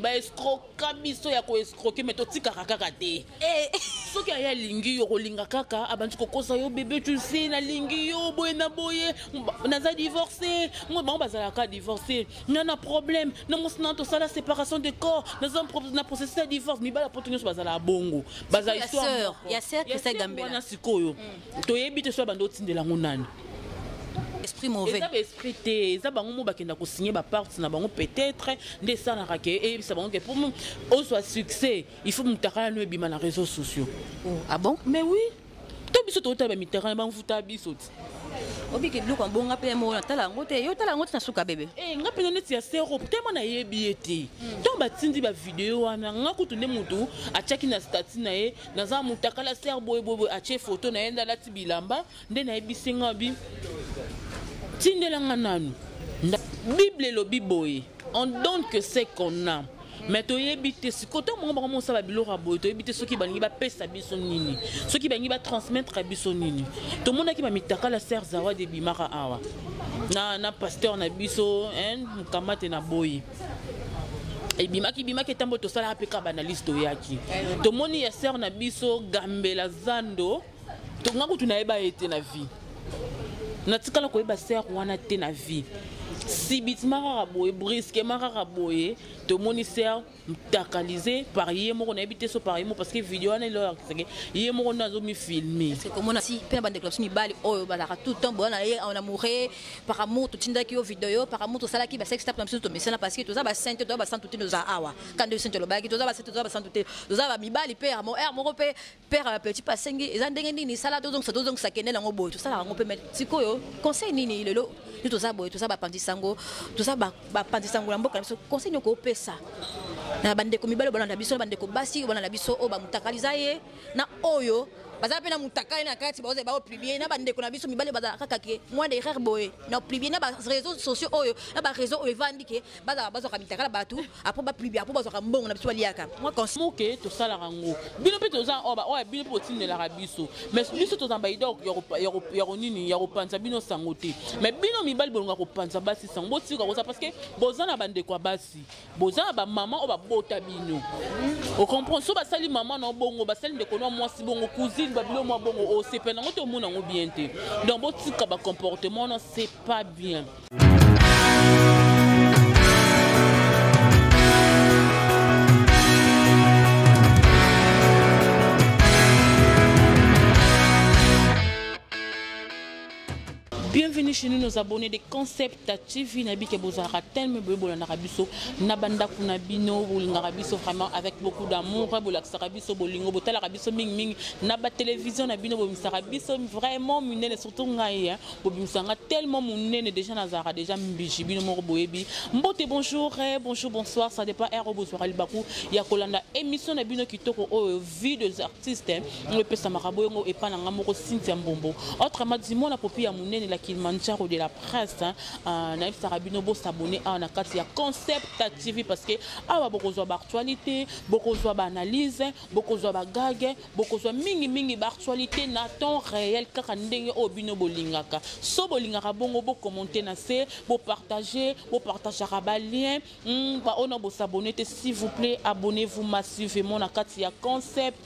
ba escroquer biso ya ko escroquer mais to tika kaka te soki aya lingi yo kolinga kaka abanti kokosa yo bébé tu sais na lingi yo boye na boye naza divorcé moi ba bazala ka divorcé na problème na mosna to sala séparation de corps na processus de divorce mi bala poto nyonso bazala bongo bazala histoire ya sœur que ça gambela na sikoyo to yebi te so bando tindela ngunani esprit mauvais. Ça esprit té, ça bango mo bakenda ko signer ba part na bango peut-être ndé ça na raké et ça bango que pour moi au soit succès, il faut mutakala no bima na réseaux sociaux. Oh, ah bon? Mais oui. To biso to ta ba mitaka ba mfuta biso. Obi ke biloko bonga pe mo na tala ngote yo tala ngote na suka bébé. Ngape na neti ya sero tellement na yebi ete. To ba tindi ba vidéo wana ngakutu ne mutu achaki na statut na ye na za mutakala ser boy a che photo na yenda lati bilamba ndé na yebi singa bi. Bible le Bible, on donne que c'est qu'on a. Mais tu es si côté mon ça va bilo rabo, tu es ceux qui banni ba pesa biso nini, ceux qui banni ba transmettre biso nini. Tout le monde qui m'a mis taka la sœur Zawa de Bimara awa. Na pasteur na biso, mukamate na boy. Et bimaki tambo to sala apeka banaliste yaki. Tout le monde ya sœur na biso gambela zando, to ngaku tunaeba ete na vie. Natikala ko eba ser wana te na vie si bitma raboye brisque mara boye to moniser mutakalisé par yemo na ebité so par yemo parce que vidéo wana lo yemo na zo mi filmer c'est comme on a si pe bande club mi bali oyo balaka tout temps bon on amouré par amour to tinda ki vidéo par amour to sala ki ba sex tap to mais ça parce que to za ba sainte to ba sant tout nos awa quand de sainte lo ba ki to za ba sainte to za ba sant tout to za ba mi bali père mon pe père petit passengi eza ndenge nini sala to donc ça kenela ngo boy to sala ngo pe met sikoyo conseil nini lelo to za boy to za ba pandisango to za ba pandisango la mboka so conseil ko pesa na bande ko mibalo bana na biso bande ko basi bana na biso o ba mutakaliza ye na oyo bazala pe na mutakali na kati baoze ba publier na bande ko na biso mibale bazala kaka ke moi de rare boy na publier na ba réseaux sociaux oyo na ba réseau oyo vandike bazala bazo ka mitakala batu après ba publier après bazo ka mbongo na biso liaka moi conseil que to sala rango bino pe to za oba o bino po tine la biso mais biso to zamba idok yoro nini yoro panza bino sangote mais bino mibale bolonga ko panza basi sango tika ko ça parce que bozana bande ko basi bozana ba maman o ba bota bino o comprend so ba sali maman no bongo ba sali ndeko no mwasi bongo cousine babilo mo bongo o c'est pendant to mona ngo bien te donc botika ba comportement non c'est pas bien. Bienvenue chez nous, nos abonnés de Concept TV. Nabi ke bozara tellement bebola na rabiso na banda kuna bino bolinga rabiso vraiment avec beaucoup d'amour bolaksa rabiso bolingo botala rabiso ming na ba télévision na bino bomisa rabiso vraiment munene surtout ngai bomisa tellement munene déjà na zara déjà mbiji bino mo boyebi mbote bonjour bonsoir ça dépend ero bozora libaku ya kolanda émission na bino kitoko o vie des artistes le pesa maraboyo et pas na ngamoko Cynthia Mbombo autrement dis-moi la popi ya munene la Kilimanjaro de la presse naïf sarabino bo s'abonner à na kati ya Concept TV parce que awa boko zo ba actualité boko zo ba analyse boko zo ba gage boko zo mingi ba actualité na temps réel kaka ndenge o bino bolingaka so bolingaka bongo bo commenter na se bo partager ba lien ba ona bo s'abonner s'il vous plaît abonnez-vous massivement na kati ya Concept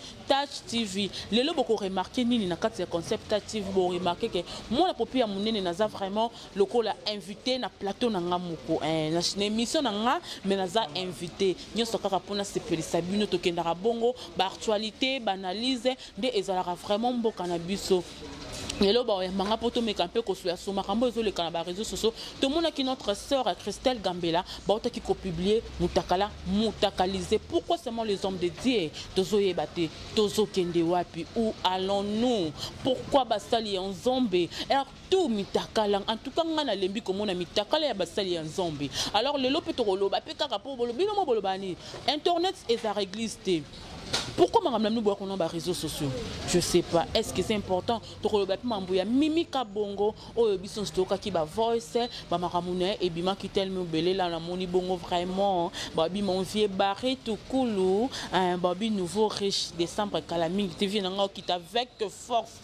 TV lelo boko remarquer nini na kati ya Concept TV bo remarquer que moi la popi ya munene naza vraiment lokola invité na plateau na ngamoko na émission na nga mais naza invité nyoso kaka pona sepelisa bino tokendaka bongo ba actualité ba analyse nde ezalaka vraiment mboka na biso. Hello, manga poto me campé ko sur so makambo ezo le kana ba réseaux sociaux tout monde qui notre sœur Christelle Gambela ba qui ko publier mutakalisé pourquoi seulement les hommes de Dieu tozo yebate tozo kende wapi où allons-nous pourquoi basali en zombie tout mitakala en tout cas ngana lembi ko mona mitakala ya basali en zombie alors le lopeto rolo ba pe kaka po bolo bino mo bolo bani internet est à réglisté Pourquoi madame nous boit qu'on a des réseaux sociaux? Je sais pas. Est-ce que c'est important? Donc le bâtiment mbouya Mimi Kabongo o bison stoka qui ba voice ba maramune et bima qui tellement belé là la moni bongo vraiment babi mon vieux barré tout coulou un babi nouveau riche décembre calaming tu viens nga qui avec force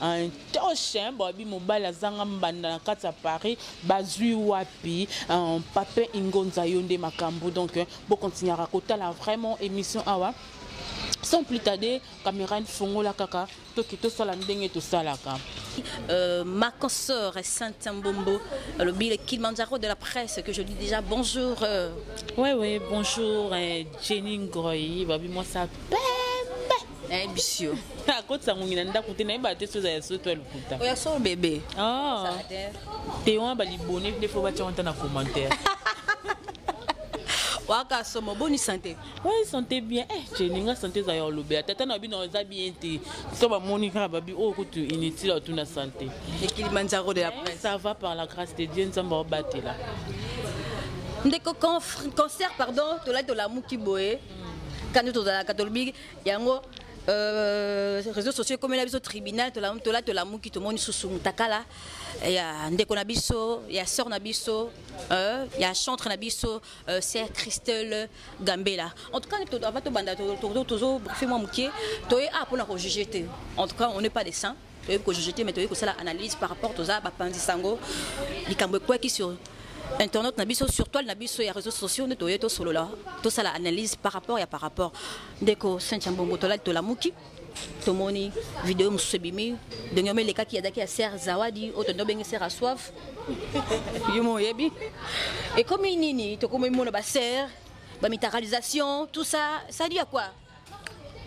un tochen babi mon bala zanga mbanda na kata Paris bazui wapi un papé ingonza yonde makambo donc bon continuer à raconter la vraiment émission awa. Sans plus tarder, caméra fongo la kaka, to sala ndenge to salaka. Ma consoeur est Saint-Mbombo, le bill Kilimanjaro de la presse que je dis déjà bonjour. Oui, bonjour Jenny Ngoyi, babi moi ça Eh bisio. À côté ça ngina nda kuti na ba te soza ya soto le kuta. Oya so bébé. Ah. Te on ba li bonne des fois ba tchanta na commentaire. Waka somo bonne santé. Oui, santé bien. Jenny nga santé za yo lobe. Tata na bi na za bien te. So ba monika babi o kutu inutile tout na santé. Et Kilimanjaro de la presse. Ça va par la grâce de Dieu, nzamba obate là. Ndeko concert pardon, to la to la muki boé. Quand to la catholique, yango réseaux sociaux comme la tribunal to la muki to moni susu takala. Ya ndeko na biso, ya sœur na biso, ya chantre na biso, c'est Christelle Gambela. En tout cas, avant to banda to bref moi muki, to e a pour la juger. En tout cas, on n'est pas des saints. Que je jetais mais que ça l'analyse par rapport aux a bapandi sango likambo quoi qui sur internet na biso sur toile na biso ya réseaux sociaux ne to solo là tout ça l'analyse par rapport ya par rapport ndeko Saint-Mbombo to la muki to moni vidéo musebimi de ngomé les cas qui adaki à Ser Zawadi au tondo bengi Ser Aswaf yomo yebi et comme nini to comme mon ba ser ba minéralisation tout ça dit à quoi?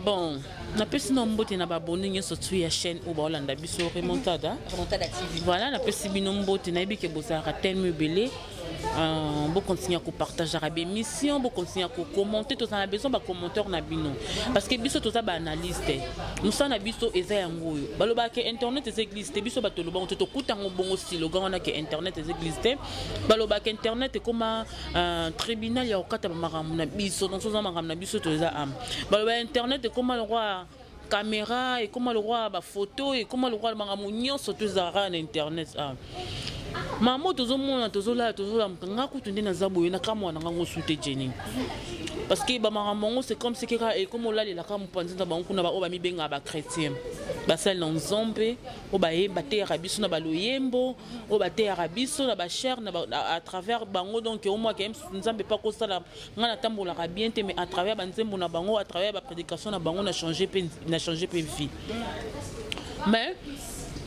Bon, na pesi no mbote na baboni nyo sotu ya chaîne ou Bolanda biso remontada TV. Voilà, na pesi bino mbote na bike bozara tellement belé. Bon continuer à partager la mission, bon continuer à commenter, tout ça a besoin de commentaires na bino parce que biso tout ça ba analyste. Nous ça na biso eza yango. Baloba ke internet existe, biso ba toloba on to kuta ngobongo slogan na ke internet existe. Baloba ke internet comme un tribunal ya okata ba makambo na biso, donc ça makambo na biso to eza am. Baloba internet comme le roi caméra et comment le roi ba photo et comment le roi makambo nyonso to zara na internet Maman tozomona tozola nga kutunde na zaboye na kamwa na ngango sute Jenny parce que ba mamango c'est comme si keka et comme la la kamu panzinza ba nkuna ba oba mibenga ba chrétien ba sel na nzombe oba e baté arabiso na ba loyembo oba té arabiso na ba cher na à travers bango donc au moins que nzambe pas ko sala ngana tambola ka bien te mais à travers ba nzembo na bango à travers ba prédication na bango na changer vie mais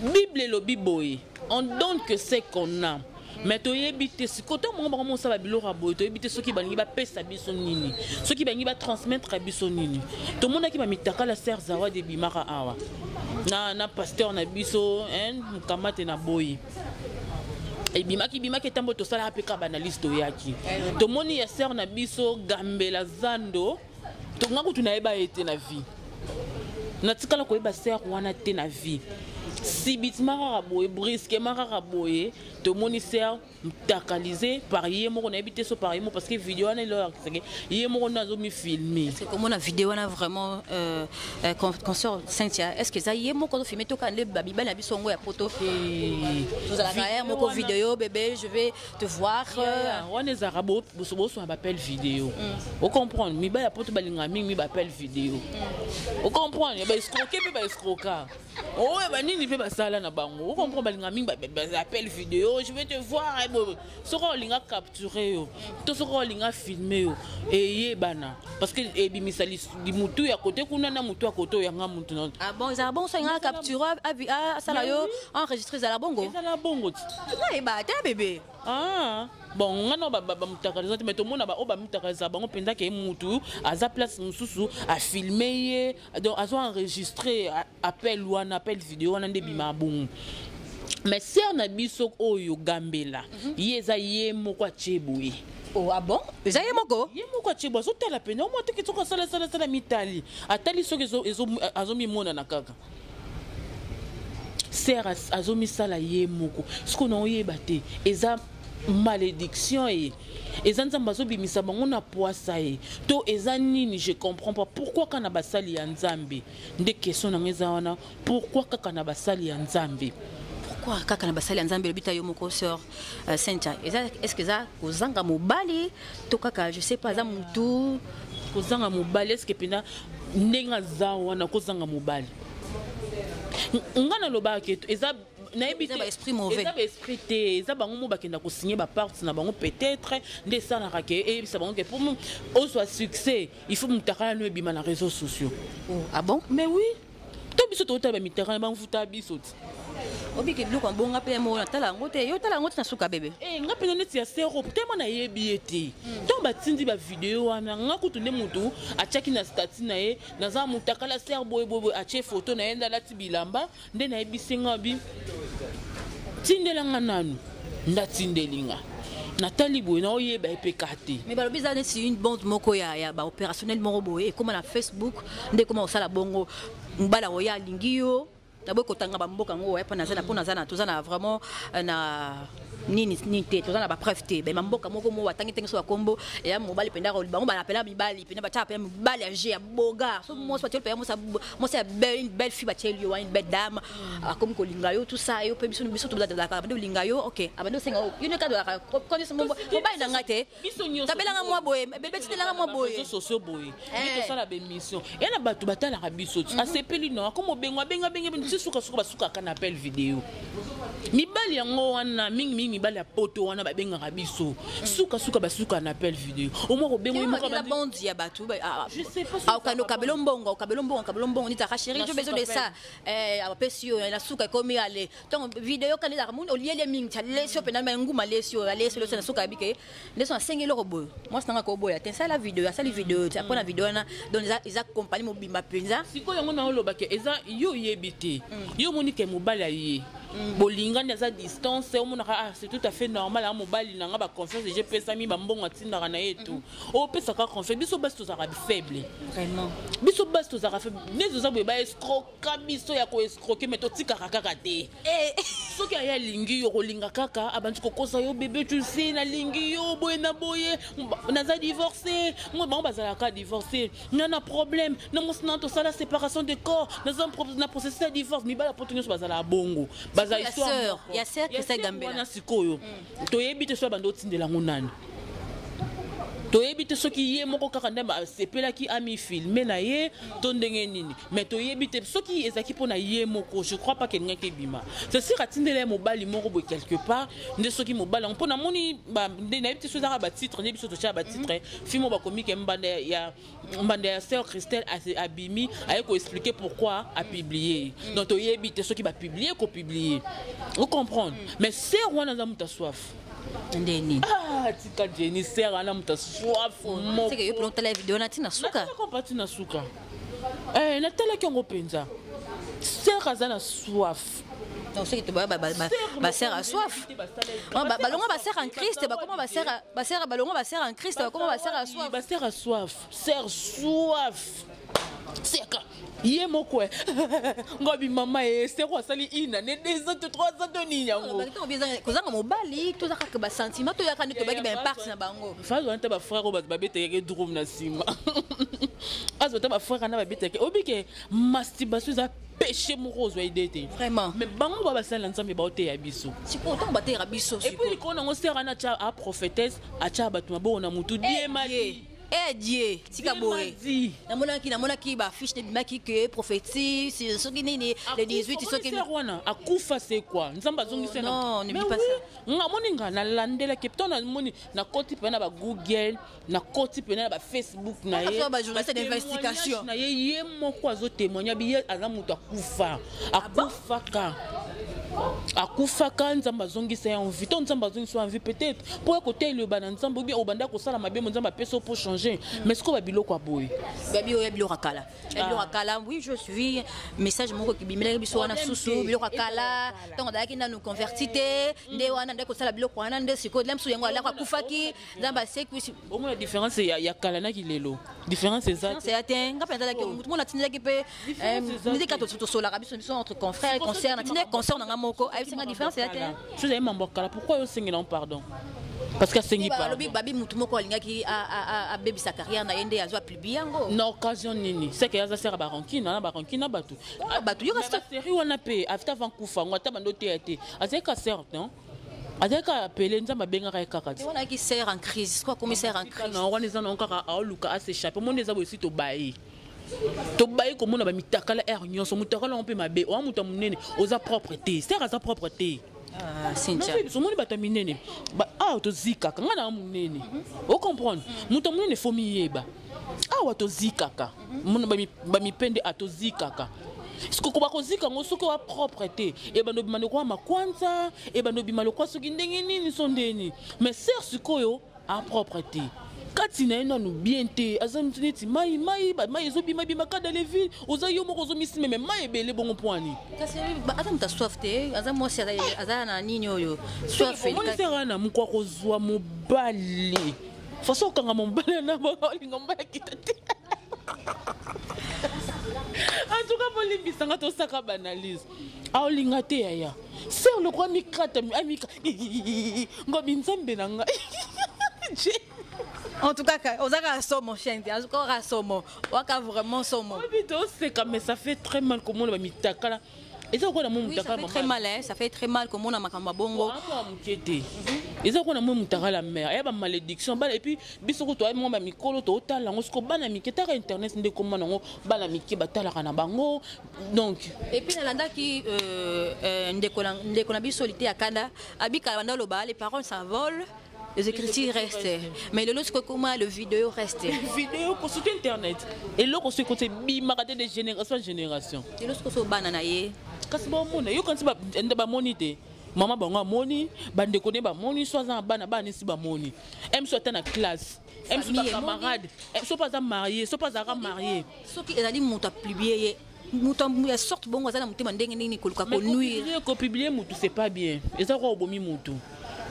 Bible lo biboy on donne que c'est qu'on a mais to yebite si côté mon ça va bilora boy to yebite ceux qui bangi ba pesa biso nini ceux qui bangi ba transmettre biso nini to mona ki ba mitaka la Ser Zawadi bimara awa na pasteur na biso mukamate na boy et bimaki tambo to sala apeka banaliste yaki to moni ya Ser na biso Gambela Zando to ngaku tunayeba ete na vie na tikala ko yeba Ser wana te na vie si bitmara raboye brisque mara raboye te moniteur takalisé par yemo on habité so par yemo parce que vidéo on est là yemo on a zo mi filmer c'est comme on a vidéo on a vraiment concert Cynthia est-ce que ça yemo quand on filmer to kan le babiba na biso ngo ya poto vous allez faire mon vidéo bébé je vais te voir on est arabo boso on appelle vidéo vous comprenez mi ba ya poto balinga mi ba appelle vidéo vous comprenez ba escroquer ba escroquer oh ba nini pe ba sala na bango vous comprenez balinga mi ba appelle vidéo je vais te voir soko linga capturer yo to soko linga filmer yo et bana parce que e bimisa li mutu ya côté kuna na mutu ya côté ya nga mutu non ah bon ça bon ça nga capturer à sala yo enregistrer za la bongo na ba ta bébé ah bon ngano ba mutakaliza mais to mona ba oba mutakaliza bango penda ke mutu aza place mususu a filmer donc azo enregistrer appel vidéo wana nde bima bon mais Ser na biso oyo Gambela yeza yemo kwa cheboye oh ah bon eza yemo kwa chebo so tala pena o moto ki tsoko sala mitali atali soki ezo mimona na kaka Ser azo misala yemo ko siko na oyeba te eza malédiction et eza nzambe azobimisa bango na poisa ye to eza nini je comprends pas pourquoi kana basali ya nzambe nde question na eza wana pourquoi kaka na basali ya nzambe pourquoi kaka na basali ya nzambe le bita yo moko sœur Cynthia est-ce que ça kozanga mobali to kaka je sais pas za mutu kozanga mobali est-ce que pena ndenga za wana kozanga mobali ngana lobaki eza na esprit mauvais eza esprit te eza bango mo bakenda ko signer ba parts na bango peut-être nde ça na rake et ça bango que pour nous au soit succès il faut mutaka no ebima na réseaux sociaux. Ah bon? Mais oui to biso to taba mitaka ba mfuta biso obi ke biloko mbonga pe mo na tala ngote yo tala ngote na suka bébé nga pena neti ya sero tellement na yebi ete to batindi ba vidéo wana nga kutu ne mutu achaki na statut na ye naza mutaka la ser boy ache photo na yenda lati bilamba nde na yebisenga bi tindela nga nanu ndatindelinga Nathalie boy na oyeba epeka te mais balobi za neti une bande moko ya ba opérationnel moko boy comme na Facebook nde comment osala bongo mbala oya lingio d'abord kotanga ba mboka ngo ya pana zana pona zana tozana vraiment na nini te tozana ba preuve te ba mboka moko mo watangi tengi so ba kombo ya mobali penda ko bango ba appela mibali penda ba tapa mibali age ya boga so mo so tele mo sa une belle fille ba tell you une belle dame comme ko lingayo tout ça yo pe biso to da ka ba lingayo OK abando senga yo ne ka do ka konyo so mobali na ngate tabela nga mo boye bebe titela nga mo boye so so boye ni to sala be mission ya na batu batala ka biso asepeli no comme benga suka basuka kana appel vidéo mibali yango wana mingi mibali ya poto wana ba benga biso suka basuka na appel vidéo au moins bengo moko ba bandi ya batu je sais pas au kabelo mbongo ni ta chérie je besoin de ça a pesio la suka komi ale donc vidéo kana la mun oliele mingi ta lesio pena nguma lesio na suka bike leso na sengelo ko boyo moi sanga ko boya ten ça la vidéo ça les vidéos tu apona vidéo na donc ils accompagnent mo bimba penza siko yango na oloba ke eza yo yebite yo monike mobali aye bolinga neza distance o monaka c'est tout à fait normal a mobali nanga ba confiance j'ai pesa mi ba mbongo atindaka na yetu o pesa ka confiance biso basi to zaka faible vraiment biso basi to zaka faible nezo za boye ba escroquer biso ya ko escroquer mais to tika kaka te soki aya lingi yo kolinga kaka abanti kokosa yo bébé tu sais na lingi yo boye na boye naza divorcé moi ba bazala ka divorcé na problème na mosna to sala séparation de corps na processus de divorce mi ba la potonyo bazala bongo baza histoire il y a sœur que ça gambela na sikoyo to yebite so bando tindela ngonani to yebite soki ye moko kaka ndamba sepela ki ami filmer na ye to ndenge nini mais to yebite soki ezaki pona ye moko je crois pas que ngake bima c'est si ratindela mobali moko bo quelque part nde soki mobali on pona moni ba nde na yebite so za ba titre nde biso to cha ba titre film ba comique mbande ya sœur Christelle Abimi a ko expliquer pourquoi a publié donc to yebite soki ba publier ko publier vous comprendre mais sœur wana za muta soif ndeni tika Jenny sœur ana muta soif mo c'est que yo plante la vidéo na tina suka ko pati na suka na tele ki ngo penza sœur azana soif donc c'est que ba sœur a soif balongo ba sœur en Christ ba comment ba sœur balongo ba sœur en Christ ba comment ba sœur a soif ba sœur a soif sœur soif c'est ka ye moko ngobi mama c'est quoi sali ina ne 2 ans 3 ans de ninyango kozanga mobali to zaka ba sentiment to yakani to baki ba impact na bango fazo anta ba frère ba babete ke drum na sima azo ta ba frère na babete ke obike masturbation za péché moroso idete vraiment mais bango ba basala nzambe ba ote ya biso siko to ba te ya biso et puis ko na ngo sera na cha a prophétesse a cha batuma bo na mutu die mali Dieu tika boye namona ki ba fiche de bimaki que prophétie c'est ce qui nini le 18 ce qui wana akufa c'est quoi nzamba zongisa non ne dis pas ça ngamoni nga na landela captain na moni na koti pena ba Google na koti pena ba Facebook na ye ba journaliste d'investigation na ye moko azo témoigner bi aza mutu akufaka nzamba zongisa ya envie to nzamba zongisa envie peut-être pour côté le bana nzamba ou bien obanda ko sala mabe nzamba peso pour changer mais ce ko ba biloko aboy babi oya biloko kala oui je suis message moko ki bimela biso wana susu biloko kala donc ndaki na nous convertité nde wana ndeko sala biloko wana nde siko lemsu yango ala akufaki nzamba seki au moins la différence ya kala na kilelo différence c'est ça. C'est atteint. Quand pendant que tout le monde a tenu que nous dit que tout cela sont entre confrères concert na tenu concert na moko ay c'est la différence c'est atteint. Je sais même pas pourquoi yo sengi non pardon. Parce que sengi pas. Lobi babi mutu moko alinga ki a baby sa carrière na yende azwa publier yango. Na occasion nini. C'est que yaza sera baronkina batu. Batu yo reste série wana pe after Vancouver ngata bando théâtre. Azeka certes non. Azeka appeler nzamba benga ka kakati. On a qui sert en crise. Quoi commissaire en crise. Non, on est en encore à Luka à s'échapper. Mon des abos aussi to bailler. To bailler comme on a mis takala air nyon so mutakala on peut mabe. O muta munene oza propreté. C'est à sa propreté. Ah, Cynthia. Non, so moni bataminene. Ba ah to zika kanga na munene. O comprendre. Muta munene fo miyeba. Ah wa to zika ka. Mon ba mi pende ato zika ka. Ce que vous avez dit, c'est la propreté. Et bien, nous avons ma kwanza, et bien, nous avons quoi ce qui est sont déni. Mais c'est ce que la propreté. Quand il y a bien été, azam tineti mai zobi mai bimaka dans les villes, ozayo mo kozomisi mais mai belé bon point ni. Kasi azam ta soifté, azam mo sera azana ninyo yo. Soifé. Mo sera na mukwa kozwa mo bali. Façon kanga mo bali na ba lingomba kitati. En tout cas, pour les bisanga to saka banalise. A olinga te ya. C'est le quoi mi krata mi ngobi nzambe nanga. En tout cas, Ozaka somo chien, encore somo. Waka vraiment somo. C'est comme ça fait très mal comme on va mitakala. Et ça quoi oui, ça fait très mal, hein? Ça fait très mal comme on a makamba bongo. Et ça quoi mon mutaka la mère, il y a une malédiction et puis biso toi moi mi kolo to tala ngosko bana mi ketaka internet ndé comme nango bana mi ke batala kana bango. Donc et puis nalanda ki ndeko na bisolité akanda abika banda loba les paroles s'envolent. Les écritures restent, mais le lorsque comment le vidéo reste. Le vidéo sur internet. Et là, on se côté bimarade de génération en génération. Et lorsque so banana ye. Kasi ba mona, yo kanti ba monite. Maman ba moni, bande connaît ba moni, soit en bana bana si ba moni. Aime soit en classe. Aime soit camarade. Aime soit pas marié, soit pas marié. Ce qui est allé monter publier. Mutambu sorte bon wazana mutima ndenge nini koluka ko nuire. Ko publier mutu c'est pas bien. Et ça ko bomi mutu.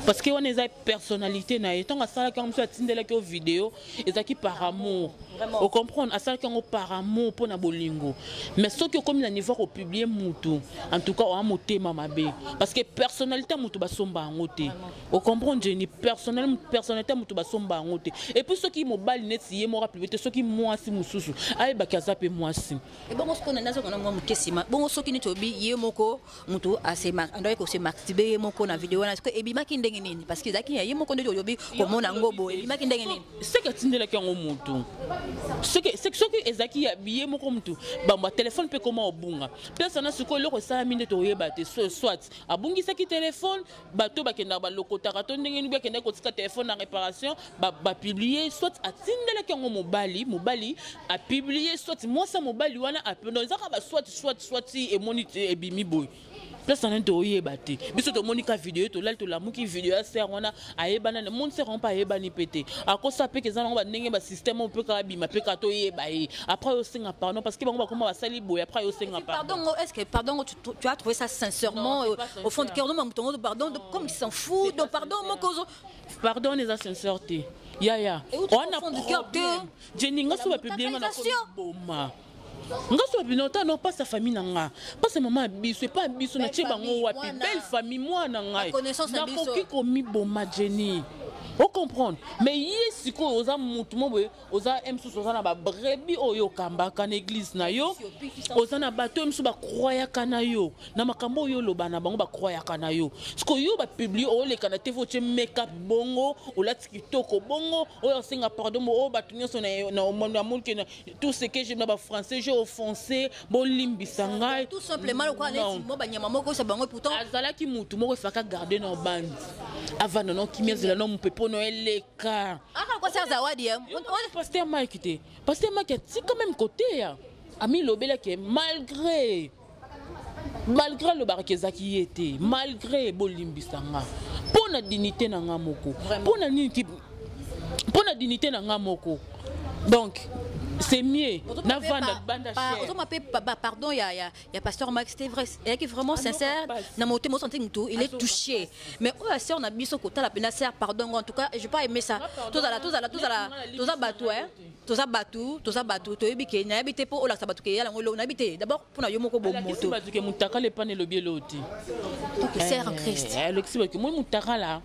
Parce que on a une personnalité na étant à ça quand on se tindela que vidéo et ça qui par amour. On comprend à ça quand on par amour pour na bolingo. Mais ce que comme la niveau au publier mutu en tout cas on a moté mamabe parce que personnalité mutu ba somba ngote. On comprend Jenny personnalité mutu ba somba ngote. Et puis ceux qui mobile net si mo rappeler ceux qui moi si mususu ay ba kazape moi si. Et bon ce qu'on a nazo qu'on a mukesima. Bon ceux qui ne tobi yemoko mutu asema ndoye ko se maxibé moko na vidéo na et bima ki parce que zaki ya yemo kondo yobi comme on angobo et bima ki ndenge nini. C'est que tindela ki ngo mutu. C'est que ezaki ya biye moko mutu. Ba téléphone pe comment obunga. Personne na siko loko sa mine to yeba te soit abungi saki téléphone bato ba kenda ba lokota ka to ndenge ni ba kenda ko tika téléphone en réparation ba publier soit atindela ki ngo mobali a publier soit moi ça mobali wana a non zaka ba soit et moniteur et bimi boy. Personne n'a toyé batté. Biso to monika vidéo to la to la muki vidéo ser wana ayeba na monde se rend pas ayeba ni pété. A cause ça pe que ça ba ndenge ba système on peut ka bima pe ka to yeba yi. Après au singa pardon parce que bango ba comment ba sali boy après au singa pardon. Est-ce que pardon tu as trouvé ça sincèrement au fond de cœur non mon pardon comme il s'en fout donc pardon mon cause pardon les sincérité. Ya. On a du cœur de Jenny nga so ba publier na boma. Ngaso binota non pas sa famille nanga pas sa maman biso pas biso na tie bango wapi belle famille moi nanga na koki komi boma Jenny on comprendre mais yesi ko oza mutu mo oza emsu oza na ba brebis oyo kamba kana église na yo oza na bato emsu ba croya kana yo na makambo yo loba na bango ba croya kana yo sko yo ba publier o le kana te faut make up bongo o la tikitoko bongo o singa pardon mo o batunyo so na monde que tout ce que j'aime na ba français j'ai offensé bon limbisa ngai tout simplement le quoi mo ba nyama moko sa bango pourtant azala ki mutu moko faka garder na bande avant non qui miezela non pepo no eleka aka kwa sa zawadi on pasteur Mike c'est quand même côté ya ami lobela que malgré le barakeza qui était malgré bolimbisanga pour la dignité na ngamoko pour la dignité na ngamoko donc c'est mieux na vanda banda cher pardon il y a pasteur Max c'était vrai il est vraiment sincère na moté mo santé tout il est touché mais oh sœur na biso kota la pena sœur pardon en tout cas j'ai pas aimé ça tous batu to ebike na habité pour la sabatu ke yala ngolo na habité d'abord pour na yo moko bo moto batu ke mutaka le pane lo bieloti sœur en Christ Alexis que moi mutaka là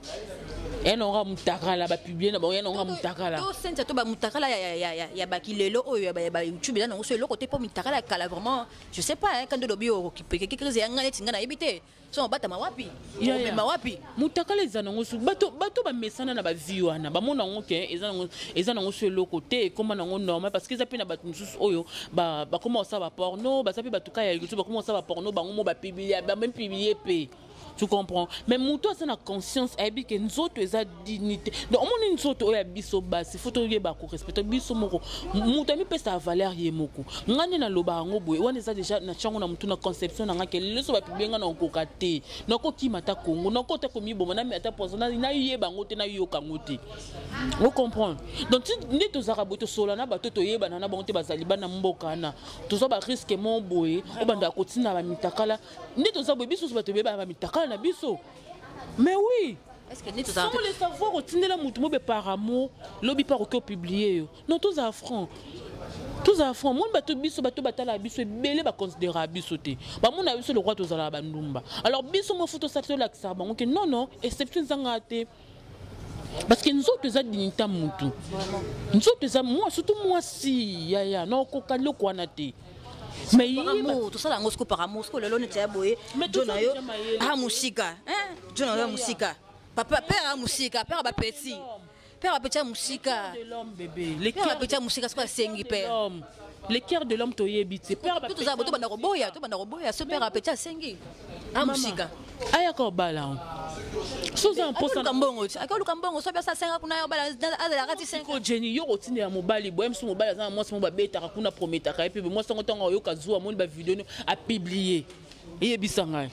elle aura mutaka ba publier na ba elle aura mutaka là to senza to ba mutaka là ya ba kilelo o ya ba YouTube là non c'est le côté pour mutaka là kala vraiment je sais pas hein quand de lobio qui peut quelque chose ya ngane tinga na habité so bata mawapi ya mawapi mutaka les anongo su bato ba mesana na ba viwa na ba mona ngoke eza nango sur le côté comme nango normal parce que ça pe na ba mususu oyo ba commence à ba porno ba sapi batuka ya YouTube ba commence à ba porno ba ngomo ba publier ba même publier pe. Tu comprends? Mais muto ça na conscience ebi que nous autres eza dignité. Donc on nous autres oya biso basi faut to yeba ko respecter biso moko. Muto mi pesa valeur ye moko. Ngane na loba ngo boy wana eza déjà na chango na mutu na conception na ngake leso ba pibenga na ko kate. Na ko kimata Congo, na ko ta ko mi bo na mi ata poso na yeba ngote na yoka ngote. Vous comprenez? Donc ndi to zara boto sola na bato to yeba na bonte bazali bana mboka na. To zo ba risque mon boy o banda ko tina ba mitakala. Ndi to za boy biso bato yeba ba mitakala. Mais oui, est-ce que sans le savoir au tinde la mutumo be par amour lobby par au publier non tous affront mon bateau biso bateau batala biso belé ba considérer biso te ba mon a biso le roi tozala bandumba alors biso mo photo satellite la ça bon que non exception zangate parce que nous autres za dignité mutu nous autres moi surtout moi si ya non ko kalo ko na te. Mais tout ça la ngosco par amour ko lelo ne tya boye jona yo ah musika hein jona yo musika papa père a musika père ba petit père a petit musika de l'homme bébé les cœurs petit musika c'est quoi sengi père les cœurs de l'homme to yebite père ba tout ça to bana roboya ce père a petit sengi ah musika aya ko bala soza mposa na mbongo akoluka mbongo so pesa senga kuna yo bala azala kati senga ko Jenny yo kotinde ya mobali boyem so mobali za moi so babeta kuna prometaka et puis moi so ngotonga yo kazua moni ba vidéo a publier eyebisanga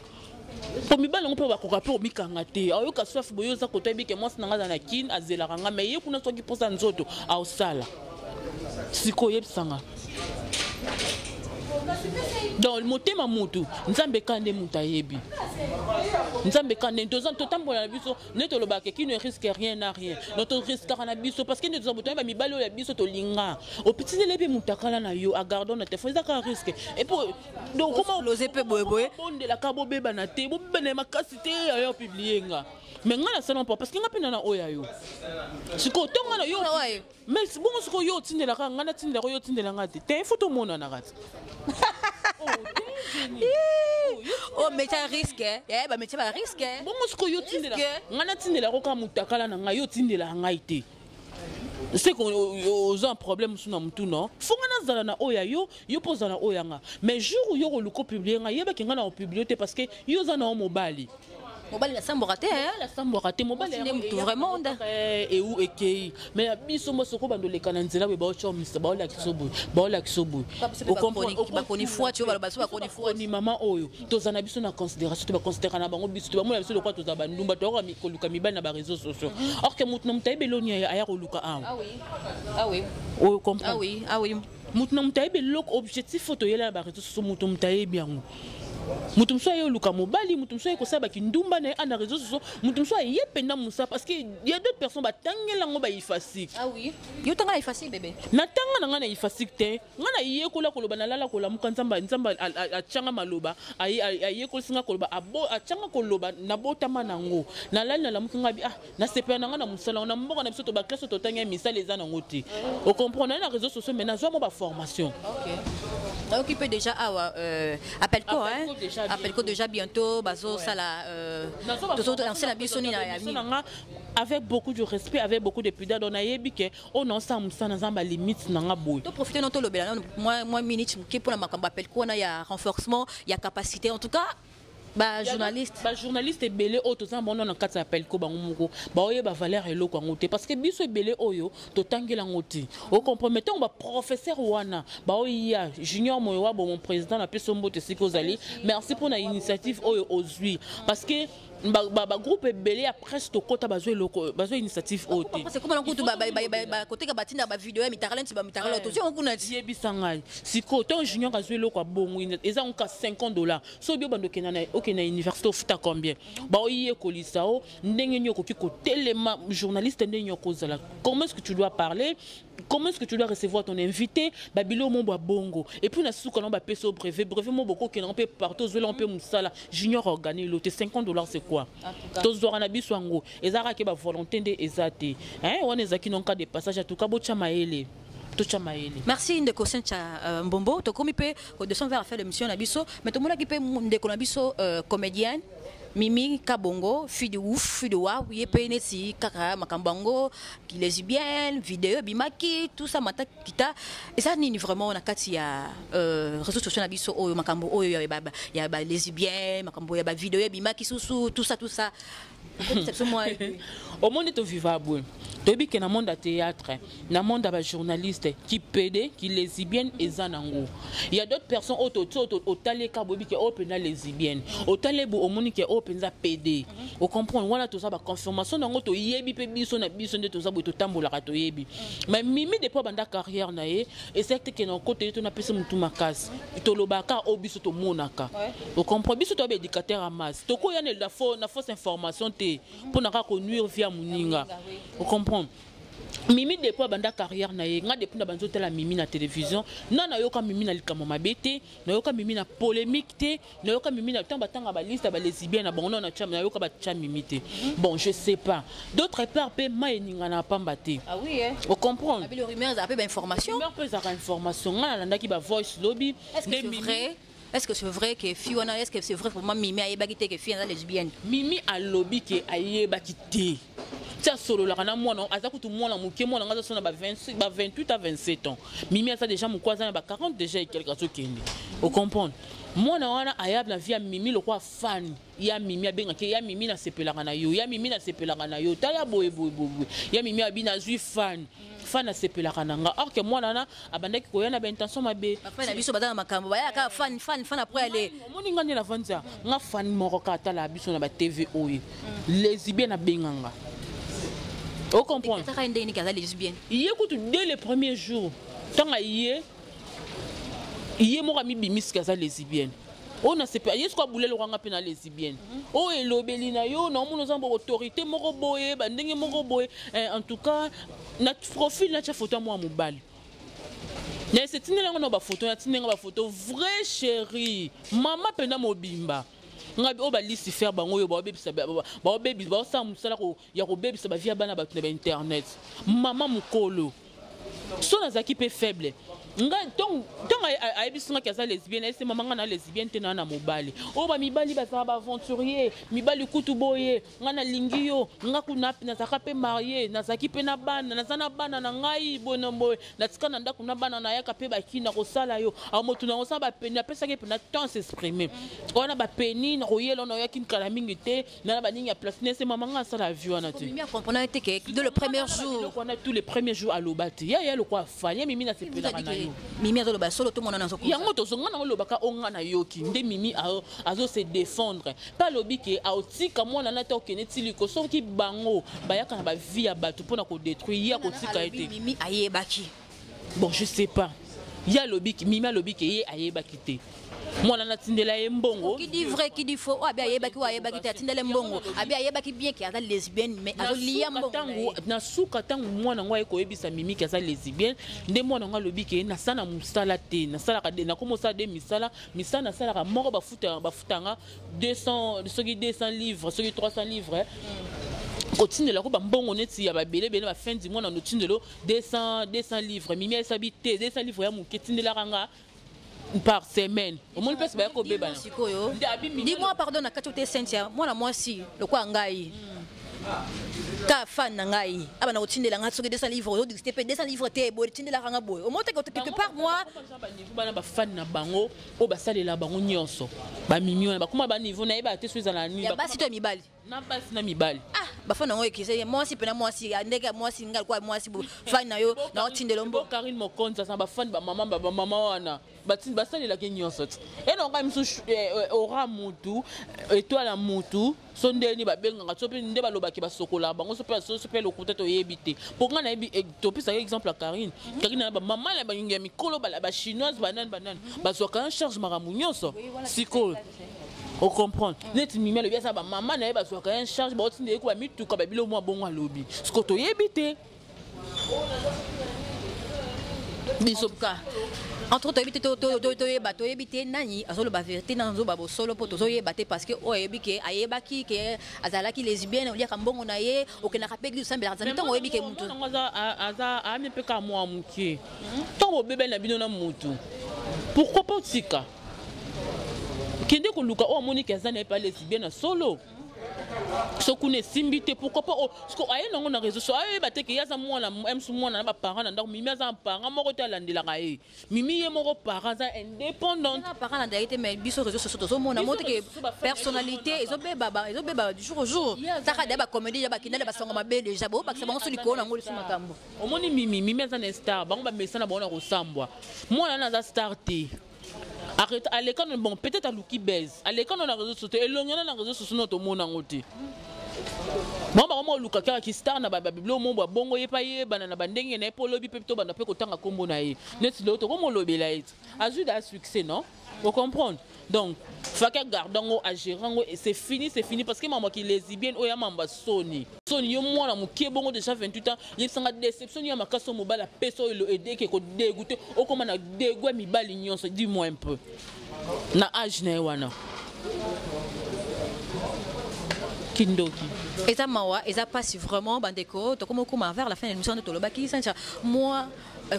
po mibali ngo pe bakoka pe omikanga te ayo ka soif boyo za koto ebike moi nanga za na kin azela kanga mais ye kuna soki posa nzoto a osala siko yebisanga. Dans le motema mutu nzambe kande mutayebi nzambe kande tozan totambola na biso neto lobake qui ne risque rien n'a rien notre risque na biso parce que nous avons ba mibalo ya biso to linga au petit lebi mutakala na yo a gardon na te faisa ka risque et pour donc comment loser pe boy bonde la kabo beba na te bo bene makasité ayo publier nga mais ngana seulement parce que ngapena na oya yo siko tonga na yo mais bon siko yo tindela ka ngana tindela yo tindela ngati te photo mona na ngati oh mais tu risque eh bah mais tu vas risquer bon siko yo tindela ngana tindela ko ka mutakala na nga yo tindela ngaite c'est qu'on a un problème sur nous non faut que nous na oya yo pose na oya nga mais jour yo ko publier nga yeba ki nga na publier parce que yo za na mobali mobali la sambo raté hein la sambo raté mobali vraiment et où et mais biso mo soko bando le kananzela we ba ocho misa ba ola kisobo au comprendre ba koni foi tu ba so ba koni foi ni maman oyo tozana biso na considération to ba considérer na bango biso to ba mo biso le kwa to za bandumba to ko luka mibali na ba réseaux sociaux or que mutna mutaibe lonia aya ko luka ah oui o comprendre ah oui mutna mutaibe lok objectif photo yela na ba réseaux sociaux mutna mutaibe yango mutu mso ayo luka mobali mutu mso ko saba kindumba na ana réseaux sociaux mutu mso aye penda musa parce que il y a d'autres personnes batangela ngo ba ifasik ah oui yo tanga ifasik bébé na tanga na ifasik te ngana iye kola koloba na lala kola mukanzamba nzamba achanga maloba aye ko singa koloba abo achanga koloba na botama nango na lala na mukinga bi na sepa na ngana musala na mboka na biso to ba classe to tanga misala eza na ngoti au comprendre na réseaux sociaux mais na zo mo ba formation donc il peut déjà appelle quoi hein appelle quoi déjà bientôt bazo sala lancer la bisoni na avec beaucoup de respect avec beaucoup de pudeur on a yebi que on ensemble ça na zamba limite na nga boy to profiter non to lobela moi minute qui pour la makamba appelle quoi na ya renforcement ya capacité en tout cas journaliste belé auto ça bon na kati appel ko bango moko ba oye ba valeur eloko ngote parce que biso belé oyo to tangela ngoti au compromettant ba professeur wana ba oya junior moyo wa bon mon président na peso mbote siko zali merci pour na initiative oyo ozui parce que groupe belé après ce kota bazo initiative haute c'est comme on kutu côté ka batina ba vidéo mi talent ba mi talent to si on kuna yebisanga siko ton junior bazo eloko bongo eza onka $50 so bio bando kenana okena université ofuta combien ba oyiye kolisa o ndenge nyoko ki ko telema journaliste ndenge nyoko zala comment est-ce que tu dois parler, comment est-ce que tu dois recevoir ton invité, babilo mon bongo et puis na souka non ba peso brevet mon boko que on peut partout zo on peut musala junior organiser l'autre $50 c'est quoi tous doit na biso ngo ezara ke ba volonté de ezate hein on ezaki non cas de passage à tout cas bocha maele. Merci de Kosencha Mbombo to komi pe ko descend vers faire l'émission na biso mais to mona ki pe ndeko na biso comédienne Mimi Kabongo, fille de ouf, fille de waouh, yé payé si kaka makambango, qui lesbienne, vidéo, bimaki, tout ça mata kita. Et ça ni vraiment on a kati ya réseaux sociaux na biso oyo makambo oyo ya ba lesbienne, makambo ya ba vidéo bimaki sous tout ça. Au monde est vivable. Tobi que dans monde de théâtre, dans monde de journaliste qui pédé, qui lesbienne et zanango. Il y a d'autres personnes au talé kabobi qui open lesbienne. Au talé au monde qui open za pédé. Au comprendre voilà tout ça ba confirmation dans auto yebi pe biso na biso de tout ça boto tambola to yebi. Mais mimi depuis banda carrière na ye et c'est que non côté to na pesa mutu makasi. To lobaka obiso to monaka. Au comprendre biso to ba éducateur à masse. To ko ya na fausse information te pour na ka conduire via muninga. Au comprendre Mimi depuis banda carrière na ye nga depuis na banzo tela Mimi na télévision na yoka Mimi na likamo mabete na yoka Mimi na polémique te na yoka Mimi na tamba ba liste ba lesbienne na bongo na cham na yoka ba cham Mimi te bon je sais pas d'autre part pe mayeninga na pamba te ah oui hein on comprend abi le rumeur za pe ba information rumeur pe za information nga na ndaki ba voice lobby est-ce que c'est vrai? Est-ce que c'est vrai que Fiona, est-ce que c'est vrai pour moi Mimi a yebaki que Fiona lesbienne? Mimi a lobby que ayebaki te. Ça solo la kana moi non, azaku tout moi na muke moi nga sona ba 28 à 27 ans. Mimi a ça déjà mon cousin ba 40 déjà et quelque chose qui vous comprenez? Moi na wana ayab na via Mimi le roi fan. Ya Mimi abenga ke ya Mimi na sepelaka na yo, ya Mimi na sepelaka na yo. Ta ya boye. Ya Mimi abina zui fan. Fan a sepelaka na nga. Or que moi nana abandaki ko yana ba intention mabe. Fa na biso badana makambo ba ya ka fan après aller. Moni ngani na vanza. Nga fan moko ka tala biso na ba TV oyi. Lesbienne abenganga. Vous comprenez? Il écoute dès le premier jour. Tant qu'il y a mon bimis kaza lesbienne. On a séparé. Est-ce qu'on boule le rang à lesbienne? Oh et l'obélina yo non mon ensemble autorité moko boye bandenge moko boye. En tout cas notre profil notre photo moi mobile. Mais c'est une langue ba photo, na photo vrai chérie. Maman pena mobimba. Ngabi oba liste faire bango yo ba baby ba sa musala ko ya ko baby sa ba via bana ba internet mama mukolo so na zaki pe faible nga donc ayebisinga kaza lesbienne ese mama nga na lesbienne te na mobali oba mibali ba sa ba aventurier mibali kutu boye nga na lingi yo nga kuna na zaka pe marié na zaki pe na bana na zana bana na ngai bonombo na tika na ndako na bana na yaka pe ba kina ko sala yo a motu na osa ba peni apesa ke na temps s'exprimer ona ba peni na royelo na yaki nkala mingi te na ba ninga place nese mama nga sala view na te Mimi a compris que de le premier jour on a tous les premiers jours à l'obati ya le quoi fanya Mimi na sepela na Mimi a loba solo tout monde na soko yango to songa na loba ka onga na yoki nde Mimi azo se défendre pas lobi ke aotika mwana na to kenetili ko soki bango bayaka na ba vie ya bato pona ko détruire ya ko tika été Mimi ayebaki bon je sais pas ya lobi Mimi a lobi ke ye ayebaki te mwana na tindela ye mbongo qui dit vrai qui dit faux abi ayebaki wa ayebaki te tindela mbongo abi ayebaki bien ki ata lesbienne mais azo liya mbongo na suka tangu mwana ngwa ko yebisa Mimi ki asa lesbienne nde mwana ngwa lobi ke na sana musala te na sala ka de na komo sa de misala na sala ka moko bafutanga 200 livres soki 300 livres kotindela ko bambongo neti ya babele ba fin du mois na notindelo 200 livres Mimi esa bi te 200 livres ya muketindela kanga par semaine. Au moins peut se faire comme bébé. Dis-moi pardon na katote Cynthia. Moi si le quoi ngai. Ka fan ngai. Aba na otindela nga soki 200 livres, o dixte pe 200 livres te bo tindela nga boy. Au moins quelque part moi bana ba fan na bango o ba salela bango nyonso. Ba mimi ba kuma ba niveau na ba te suza na ni. Ya basi to mibali. Na basi na mibali. Ah bafana ngo ekise mwasi pena mwasi ndeke mwasi ngal kwa mwasi bu fana yo na otindelo mbo Karine Mokonza sa bafani ba mama wana batini basali la kenyonso et non quand même aura mutu étoile à mutu sondeni ba benga tsope nde ba lobaki ba sokola bango sope lokuta to yebite pour nga na yebi to pisa exemple à Karine na ba mama la ba ngi mikolo ba chinoise banane ba zo ka charge maramu nyonso siko on comprend net mi melo biasa ba mama na ba zo ka charge ba otinde ko ba mituka ba bilo mo bongo lobi siko to yebite bisoka entre to éviter nani azolo ba vérité na zo ba solo poto zo yebate parce que o yebike ayebaki ke azalaki lesbienne on liaka mbongo na ye okenaka pe glisse sambela zanto ngo yebike mutu aza ami pe ka moi mukie to bébé na bino na mutu pourquoi pas tika kende ko luka o moni ke azana pas lesbienne solo sokune simbité pourquoi pas parce que aye nango na réseau so aye bateke yaza mwana mwana na ba parents na ndako mimi aza parent moko to landela kaye mimi ye moko parents za indépendant na parents na ndalité mais biso réseau sociaux to mona mote ke personnalité ezo beba du jour au jour ça ka deba comédie ya ba kinala ba songo mabe déjà bo ba sabango soli ko na ngoli sima kambo omoni mimi aza na star bango ba mesana bona ko sambwa mwana na za star te arrête à l'école bon peut-être à Luki baise à l'école on a réseaux sociaux et l'on a réseaux sociaux notre monde en côté bon ba mo luka ka ki star na ba biblo mo ba bongo ye pa ye bana na bandenge na polo bi pepto bana pe ko tanga kombo na ye net lo to ko mo lobela it azu da succès non vous comprenez donc faut que gardons à gérer et c'est fini parce que maman qui lesbienne o ya mamba Sony yo mwana mukie bongo déjà 28 ans il sanga déception ya makaso mobala peso ilo aider ke ko dégoûter o comment na dégoûter mi bali nyonso dis-moi un peu na âge na wana Kindoki. Et ça mawa, et ça passe vraiment bandeko, to comme comment vers la fin de l'émission de Tolobaki, moi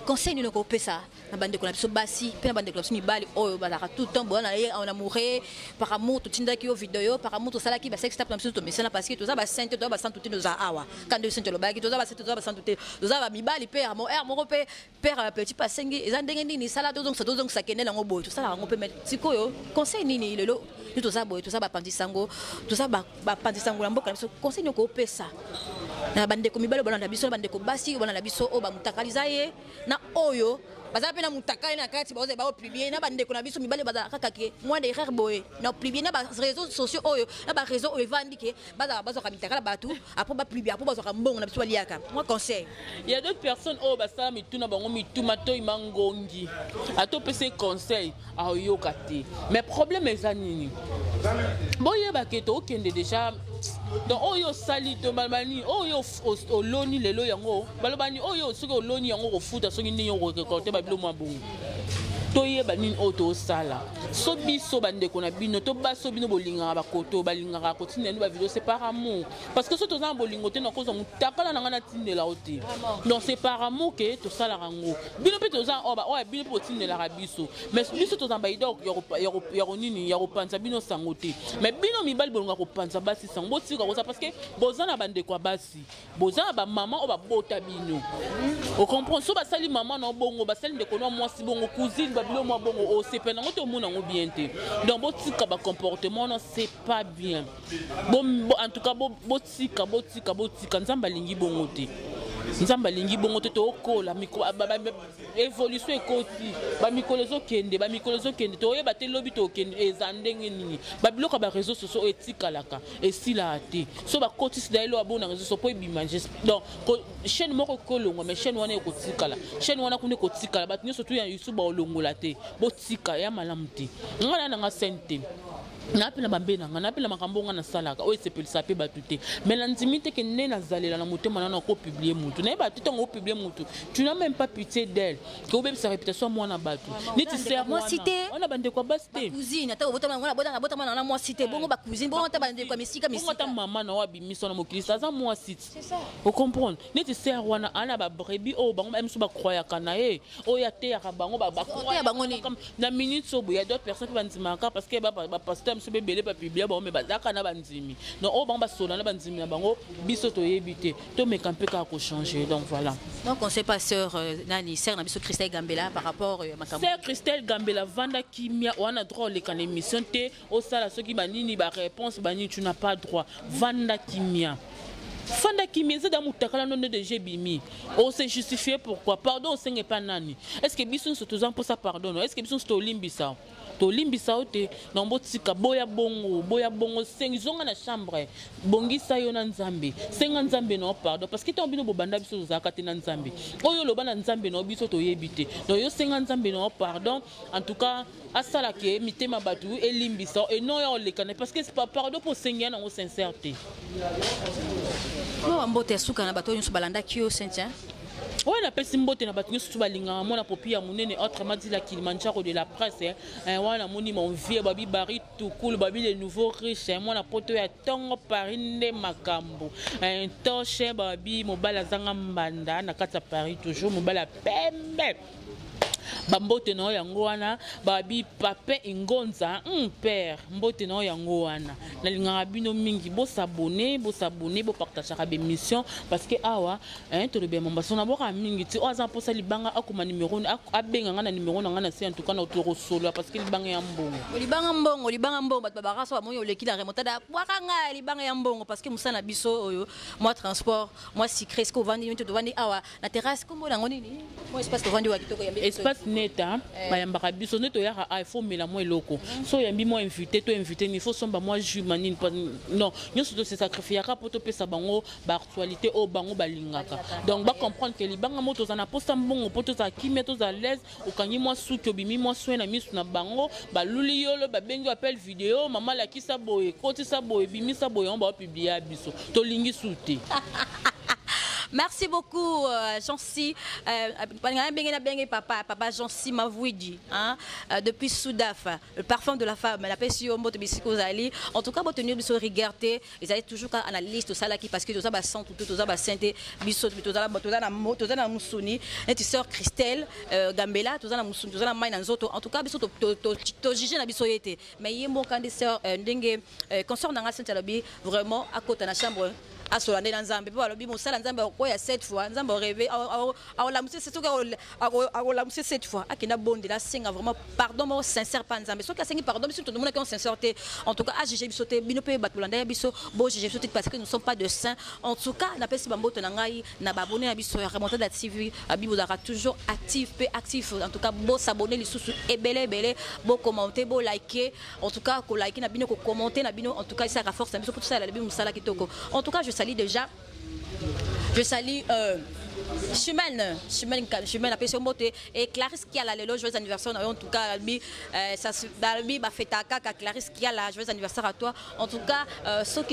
conseil nous ko pesa na bandeko na biso basi pe na bandeko na bali oyo balaka tout temps bon on amouré par amour tout tindaki yo video par amour to salaki ba sex tap na biso to mesana parce que to za ba sainte to ba santu te nos awa quand de sainte lobaki to za ba sainte to ba santu te to za ba mibali pe mon moko pe père petit pasengi eza ndenge nini sala to donc ça kenela ngo boy to sala ngo pe met sikoyo conseil nini lelo to za boy to za ba pandisango to za ba pandisango na mboka na biso conseil ko pesa na bandeko mibali bona na biso bandeko basi bona na biso o ba mutakaliza ye na oyo baza pe na mutakali na kati baoze ba publier na bandeko na biso mibali baza kaka ke moi de rare boy na publier na ba réseaux sociaux oyo na ba réseau oyo vandike baza ka mitakala batu après ba publier après baza ka mbongo na biso liaka moi conseil il y a d'autres personnes oh basala mituna bango mituma to imangongi ato pese conseil a yokate mais problème ezanini boye baketo okende déjà donc oyo sali to balbani oyo oloni lelo yango balobani oyo soki oloni yango kofuta soki nini yo recorder babilo mwa bongo toyeba nini oyo tosala so biso bandeko na bino to baso bino bolingaka bakoto balingaka kotinela no bavideo c'est par amour parce que so toza na bolingo te na koza motakala na nga na tindela o te donc c'est par amour ke tosalaka ngo bino mpe toza oyo bino mpe otindelaka biso mais biso toza baida ya konini ya kopanza bino sango te mais bino mibali bolingaka kopanza basi sango botika koza parce que boza na bandeko ya basi boza na bamama oyo babota bino ocomprendre so basali mama na bongo basali ndeko na mwasi bongo cousine bilo mo bongo o c'est pas nango to mona ngo bien te donc botika ba comportement non c'est pas bien bon en tout cas botika nzamba lingi bongo te nzamba lingi bongo te to kola miko évolution ekoti ba mikolezo kende to yeba te lobi to kende ezandenge nini ba biloko ba réseaux sociaux etikalaka esila te so ba kotisi dailo abona réseaux sociaux po ebimanje donc chaîne moko kolongo mais chaîne wana ekotikala chaîne wana kune kotikala ba nyonso to ya YouTube ba olongola te botika ya malamu te ngana na nga sente na pela bambe na nga na pela makambo nga na salaka o esepelisa pe batuté mais la intimité que né na zalela na motema na ko publier mutu na ba tuto ngo publier mutu tu n'as même pas pitié d'elle que obe sa réputation moi na batu ni tu sers moi cité on a bande quoi basté cousine ata botama ngona botama na moi cité bongo ba cousine bongo ta bande quoi misika ta maman na wa bimiso na mokilisa za moi cité c'est ça vous comprenez ni tu sers wana ana ba brebis o bango même so ba croya kana e o ya te ya bango ba croya bango ni na minute so il y a d'autres personnes qui vont dire parce que ba pasteur monsieur bébé pas publier bon mais bazaka na banzimi non o bango ba sola na banzimi na bango biso to yebité to me camper ka ko changer donc voilà donc on sait pas sœur nani sœur na biso Christelle Gambela par rapport makambo sœur Christelle Gambela vanda kimia on a droit les kan émission te o sala ceux qui banini ba réponse bani tu n'as pas droit vanda kimia Fanda qui mise dans mutakala non de Jebimi. On s'est justifié pourquoi? Pardon, c'est pas nani. Est-ce que bisous sont tous pour ça pardon? Est-ce que bisous sont limbisa? To limbisa ote na mbotika boya bongo sengizonga na chambre bongisa yo na nzambe senga nzambe no pardon parce que ton bino bobanda biso zakate na nzambe oyo loba na nzambe no biso to yebite donc yo senga nzambe no pardon en tout cas asala ke mitema batu e limbisa et non yo lekana parce que c'est pas pardon pour senga na sincérité. Bon mbote suka na bato nyuso balanda kio Cynthia. Oui, la personne mbote na batu su balinga mona popia munene autrement dit la Kilimanjaro de la presse wana moni mon vieux babi bari tout cool babi les nouveaux riches moi na poto ya tongo parinde makambo un toche babi mobala zanga mbanda na kata Paris toujours mobala pembe bambote no yango wana babi pape ingonza père mbote no yango wana na linga bino mingi bo s'abonner bo partager ba émission parce que awa to le bien mombaso na boka mingi ti oza posa libanga akoma numéro abenga na numéro na ngana si en tout cas na toro solo parce que libanga ya mbongo bat babara so moyo leki la remontada bwakanga libanga ya mbongo parce que musana biso oyo moi transport moi secret ce ko vandi to vandi awa na terrasse kombo na ngoni moi espace to vandi wa kitoko ya espace neta bayambaka biso neto yaka iPhone mela moi loko so yambi moi invité il faut somba moi jumanine non nyoso to se sacrifier ka poto pesa bango ba actualité o bango balingaka donc ba comprendre que libanga moto za na posta mbongo poto za kimeto za l'aise okangi moi suki obimi moi soin na misu na bango ba luli yolo ba bengi appel vidéo mama la kisa boye koti sa boye bimi sa boye on ba publier biso to lingi souté. Merci beaucoup, Jean-Si. Papa Jean-Si Mavouidi, depuis Soudaf, le parfum de la femme, la passion, en tout cas, vous tenir de regarder, ils allaient toujours à la liste de ça qui parce que tout ça va sentir, tout ça va sentir, bisous, tout ça va moussouni, et tu sors Christelle, Gambela, tout ça va moussouni, tout ça va main dans autres. En tout cas, bisous, tu juges la bisouette. Mais il y a mon candidat, concert dans la Saint-Alabi, vraiment à côté de la chambre. À Solane dans Zambie, voilà, bi mosala Nzambe okoya 7 fois, Nzambe rêvé, a la musique c'est tout la musique 7 fois. Akina bonde la singa vraiment pardon moi sincère pas Nzambe. Soit que singi pardon, mais tout le monde qui ont sincérité. En tout cas, à GG bisoté, bino pe batulanda biso, bo GG bisoté parce que nous ne sommes pas de saints. En tout cas, na pesi bamboto na ngai na babonné na biso remonter la TV, bibo zara toujours actif, pe actif. En tout cas, bo s'abonner les sous et belé, bo commenter, bo liker. En tout cas, ko liker na bino ko commenter na bino. En tout cas, ça renforce na biso pour tout ça la bibo musala kitoko. En tout cas, je salue déjà. Je salue Chimène appelle sur moté et Clarisse qui a la joyeux anniversaire en tout cas ça Dalbi ba fête à Clarisse qui a la joyeux anniversaire à toi en tout cas ceux qui